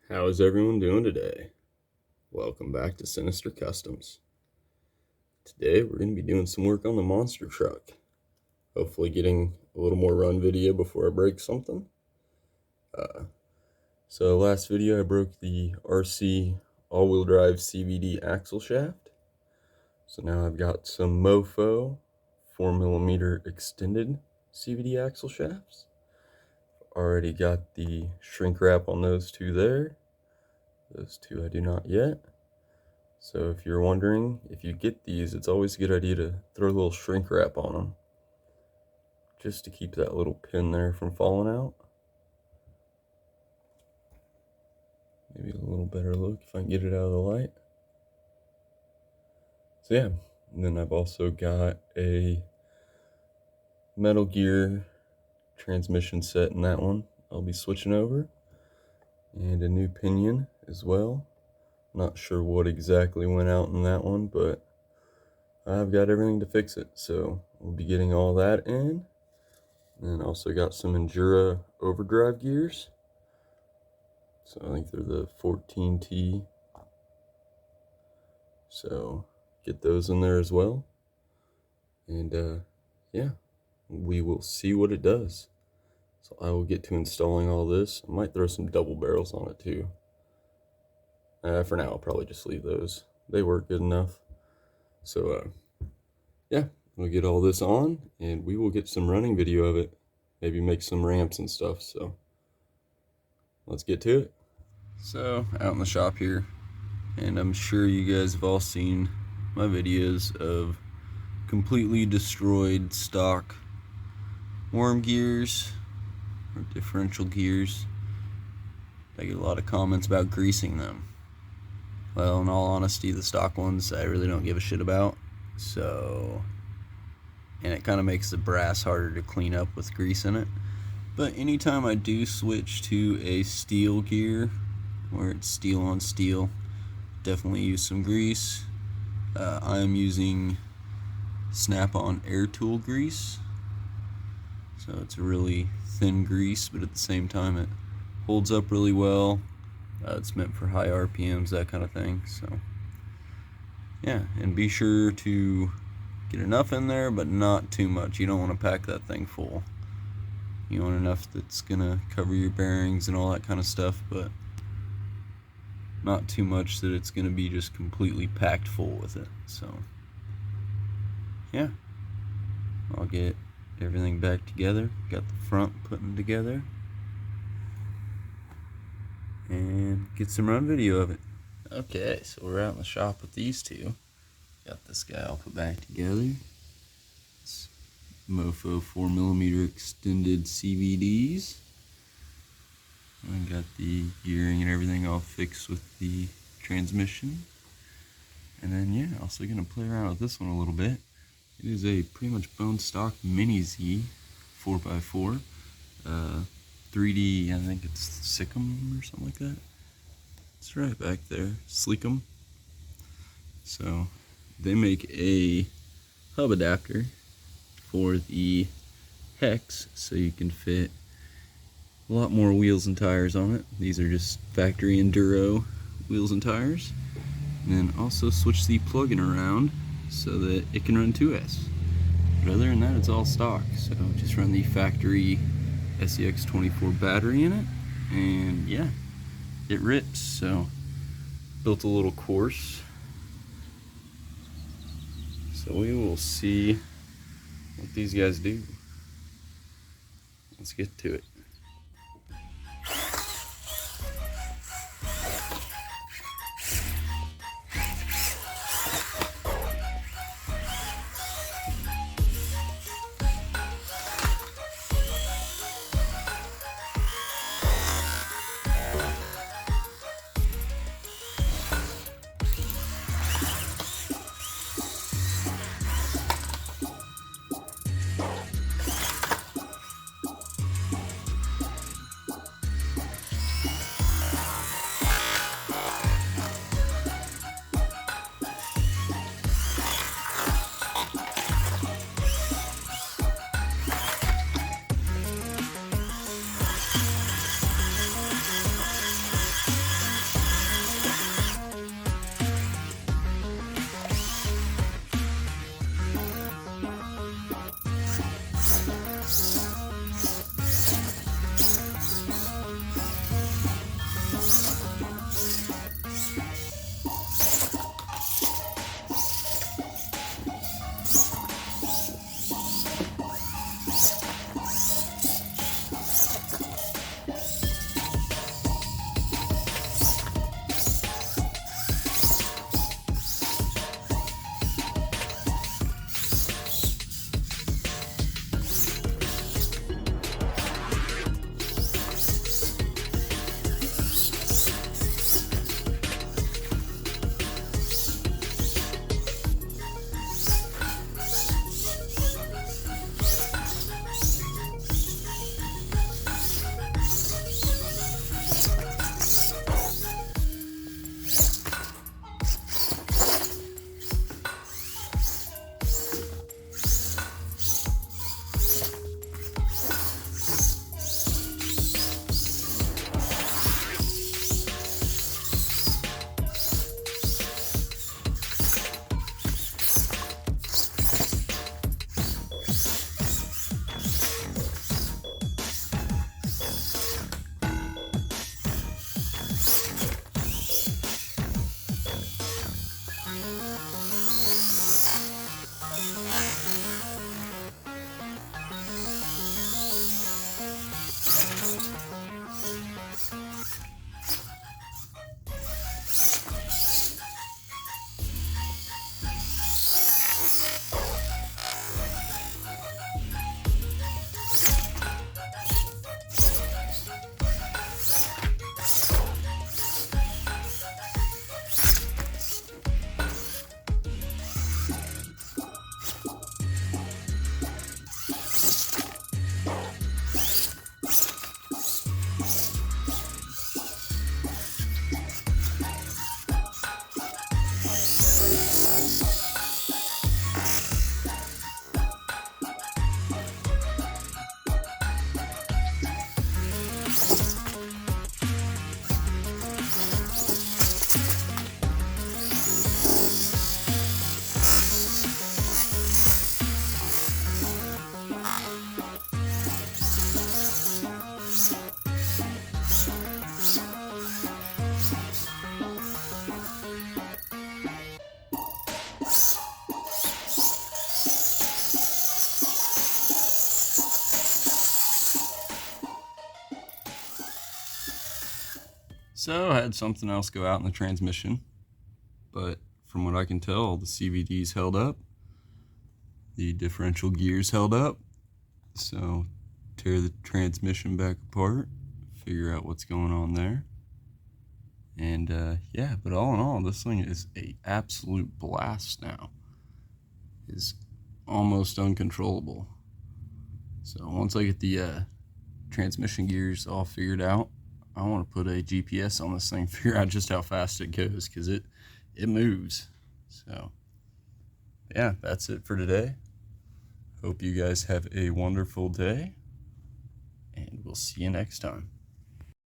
How is everyone doing today? Welcome back to Sinister Customs. Today we're going to be doing some work on the monster truck. Hopefully getting a little more run video before I break something. So last video I broke the RC all-wheel drive CVD axle shaft. So now I've got some Mofo 4mm extended CVD axle shafts. Already got the shrink wrap on those two there. Those two I do not yet. So if you're wondering, if you get these, it's always a good idea to throw a little shrink wrap on them, just to keep that little pin there from falling out. Maybe a little better look if I can get it out of the light. So yeah, and then I've also got a Metal Gear transmission set in that one I'll be switching over, and a new pinion as well. Not sure what exactly went out in that one, but I've got everything to fix it, so we'll be getting all that in. And also got some Endura overdrive gears. So I think they're the 14T. So get those in there as well. And yeah, we will see what it does. So I will get to installing all this. I might throw some double barrels on it too. For now, I'll probably just leave those. They work good enough. So yeah, we'll get all this on and we will get some running video of it. Maybe make some ramps and stuff. So let's get to it. So out in the shop here, and I'm sure you guys have all seen my videos of completely destroyed stock worm gears or differential gears. I get a lot of comments about greasing them. Well, in all honesty, the stock ones I really don't give a shit about. So, and it kind of makes the brass harder to clean up with grease in it. But anytime I do switch to a steel gear, where it's steel on steel, definitely use some grease. I'm using Snap-on air tool grease. So it's a really thin grease, but at the same time it holds up really well. It's meant for high RPMs, that kind of thing. So yeah, and be sure to get enough in there, but not too much. You don't want to pack that thing full. You want enough that's gonna cover your bearings and all that kind of stuff, but not too much that it's gonna be just completely packed full with it. So yeah, I'll get everything back together. Got the front putting together, and get some run video of it. Okay, so we're out in the shop with these two. Got this guy all put back together. It's Mofo 4mm extended CVDs. I got the gearing and everything all fixed with the transmission. And then yeah, also gonna play around with this one a little bit. It is a pretty much bone stock Mini Z 4x4. 3D, I think it's Sickum or something like that. It's right back there, Sleekum. So they make a hub adapter for the hex, so you can fit a lot more wheels and tires on it. These are just factory Enduro wheels and tires. And then also switch the plug-in around so that it can run 2S. But other than that, it's all stock. So just run the factory SEX24 battery in it, and yeah, it rips. So built a little course. So we will see what these guys do. Let's get to it. So I had something else go out in the transmission, but from what I can tell, the CVDs held up, the differential gears held up. So tear the transmission back apart, figure out what's going on there. And yeah, but all in all, this thing is a absolute blast now. It's almost uncontrollable. So once I get the transmission gears all figured out, I want to put a GPS on this thing, figure out just how fast it goes, because it moves. So yeah, that's it for today. Hope you guys have a wonderful day, and we'll see you next time.